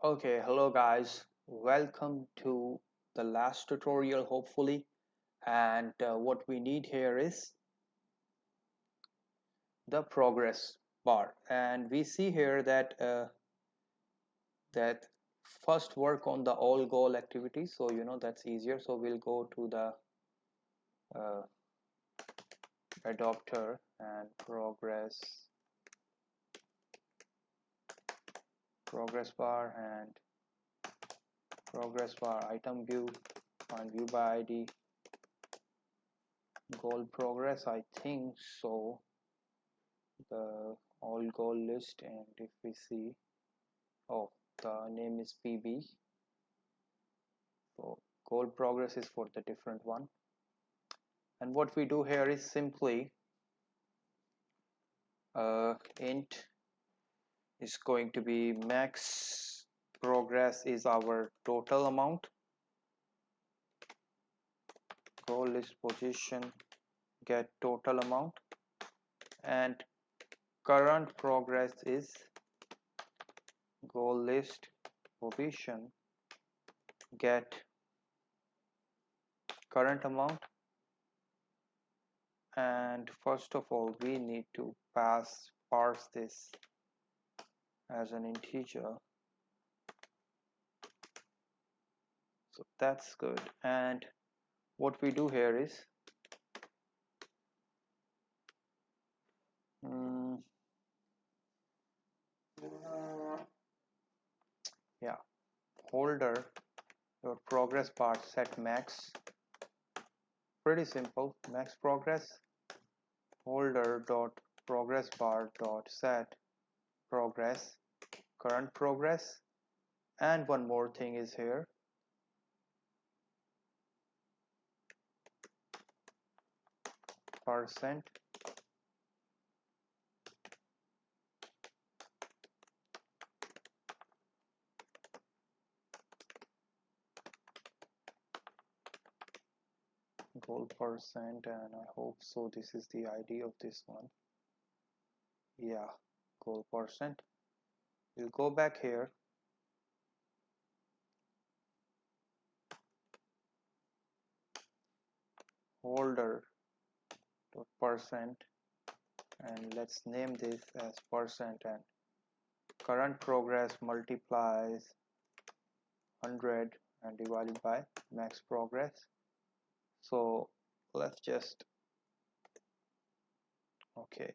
Okay, hello guys. Welcome to the last tutorial, hopefully. And what we need here is the progress bar. And we see here that first work on the all goal activities. So that's easier. So we'll go to the uh, adopter and progress bar and progress bar item view, find view by ID, goal progress. I think so. The all goal list, and if we see, oh, the name is PB, so goal progress is for the different one. And what we do here is simply int is going to be max progress is our total amount, goal list position get total amount, and current progress is goal list position get current amount. And first of all, we need to parse this as an integer, so that's good. And what we do here is yeah, holder your progress bar set max, pretty simple, max progress, holder dot progress bar dot set progress current progress. And one more thing is here, percent goal percent, and I hope so this is the ID of this one. Yeah, goal percent. We'll go back here, holder dot percent, and let's name this as percent, and current progress multiplies 100 and divided by max progress. So let's just, okay,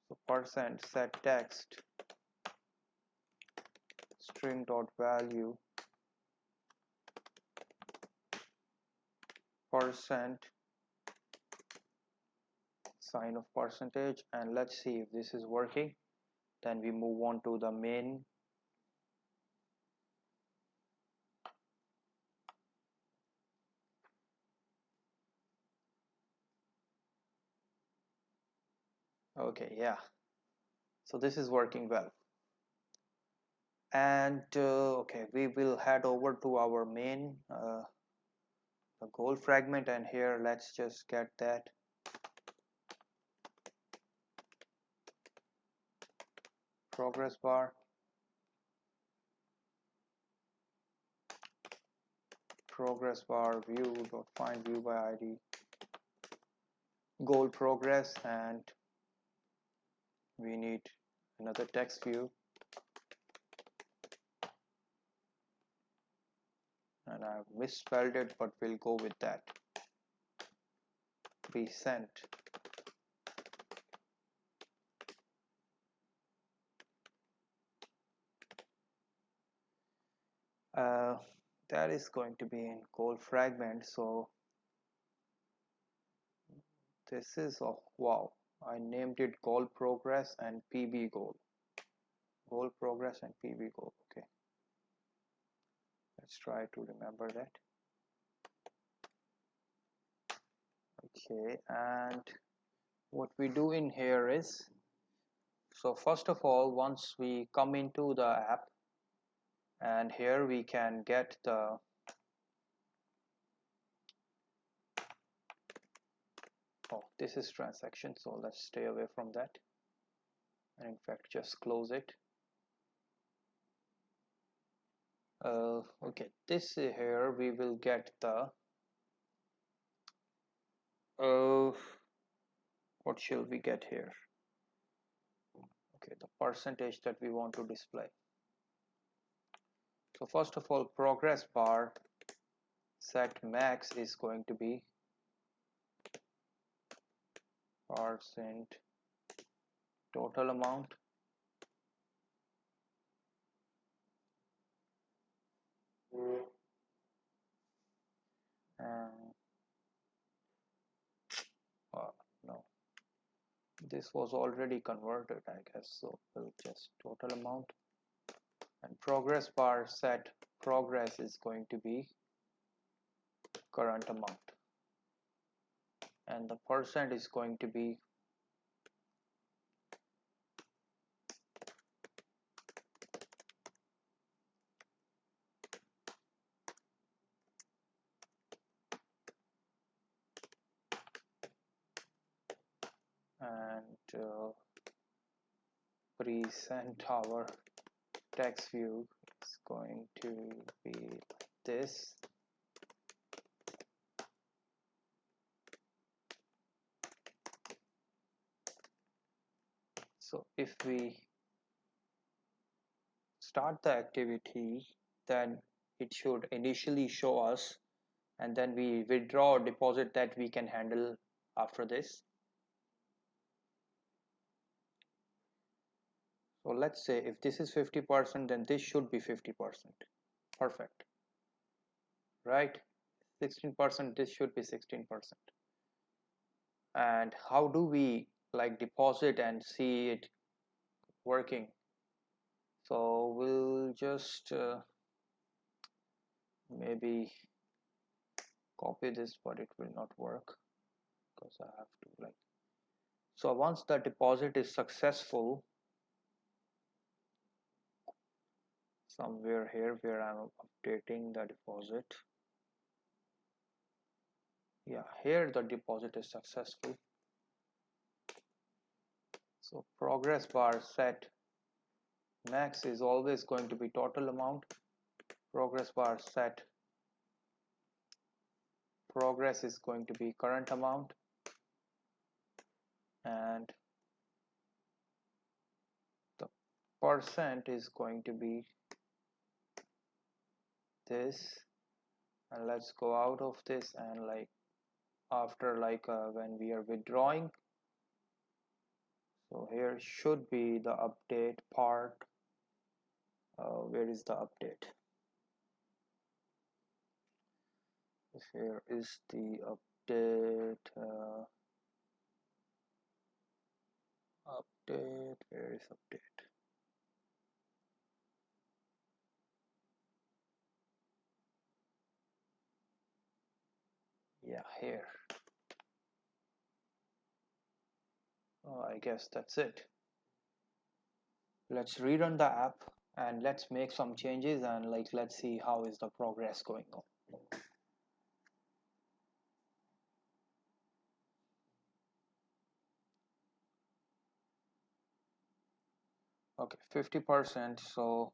so percent set text string dot value percent sign of percentage, and let's see if this is working. Then we move on to the main. Okay, yeah, so this is working well. And okay, we will head over to our main the goal fragment, and here let's just get that progress bar view dot find view by ID goal progress, and we need another text view, and I misspelled it, but we'll go with that. Present that is going to be in goal fragment. So this is, oh wow, I named it goal progress and PB goal progress and PB goal. Okay, let's try to remember that. Okay, and what we do in here is, so first of all, once we come into the app, and here we can get the oh, this is transaction, so let's stay away from that, and in fact just close it. Okay, this here we will get the uh, what shall we get here? Okay, the percentage that we want to display. So first of all, progress bar set max is going to be percent total amount, and no, this was already converted, I guess, so we'll just total amount, and progress bar set progress is going to be current amount, and the percent is going to be and present our text view is going to be like this. So if we start the activity, then it should initially show us, and then we withdraw or deposit that we can handle after this. So let's say if this is 50%, then this should be 50%. Perfect. Right? 16%, this should be 16%. And how do we like deposit and see it working? So we'll just maybe copy this, but it will not work because I have to like. So once the deposit is successful, somewhere here where I'm updating the deposit, yeah, here the deposit is successful. So progress bar set max is always going to be total amount. Progress bar set progress is going to be current amount, and the percent is going to be this. And let's go out of this, and like after like when we are withdrawing, so here should be the update part. Where is the update? Here is the update. Update. Where is update? Yeah, here. I guess that's it. Let's rerun the app and let's make some changes, and like let's see how is the progress going on. Okay, 50%. So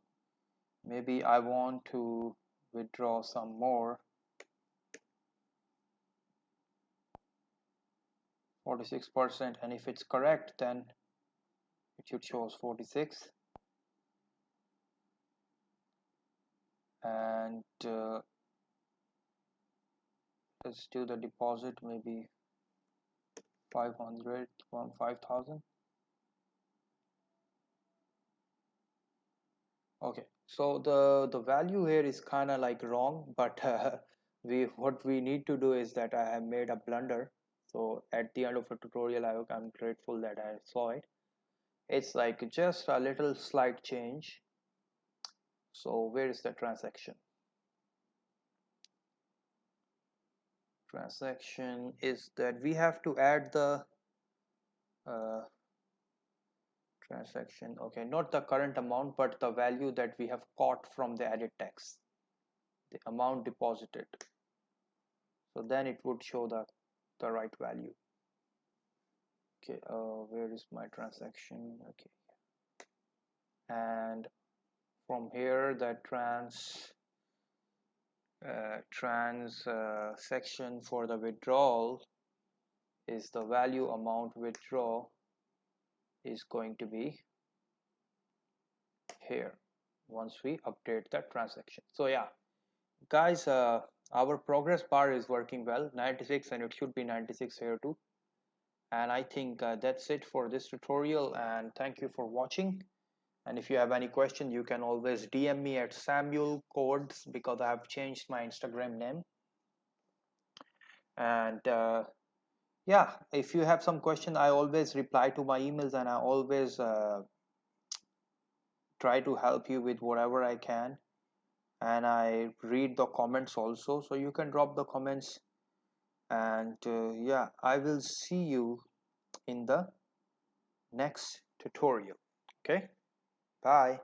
maybe I want to withdraw some more. 46%, and if it's correct, then it should show us 46. And let's do the deposit, maybe 500, 5,000. Okay, so the value here is kind of like wrong, but we what we need to do is that I have made a blunder. So at the end of a tutorial, I'm grateful that I saw it. It's like just a little slight change. So where is the transaction? Transaction is that we have to add the uh, transaction. Okay, not the current amount, but the value that we have caught from the added text, the amount deposited. So then it would show the right value. Okay, where is my transaction? Okay, and from here that transaction for the withdrawal is the value amount withdraw is going to be here once we update that transaction. So yeah, guys, our progress bar is working well, 96, and it should be 96 here too. And I think that's it for this tutorial, and thank you for watching. And if you have any question, you can always DM me at Samuel Codes, because I have changed my Instagram name. And yeah, if you have some question, I always reply to my emails, and I always try to help you with whatever I can. And I read the comments also, so you can drop the comments. And yeah, I will see you in the next tutorial. Okay, bye.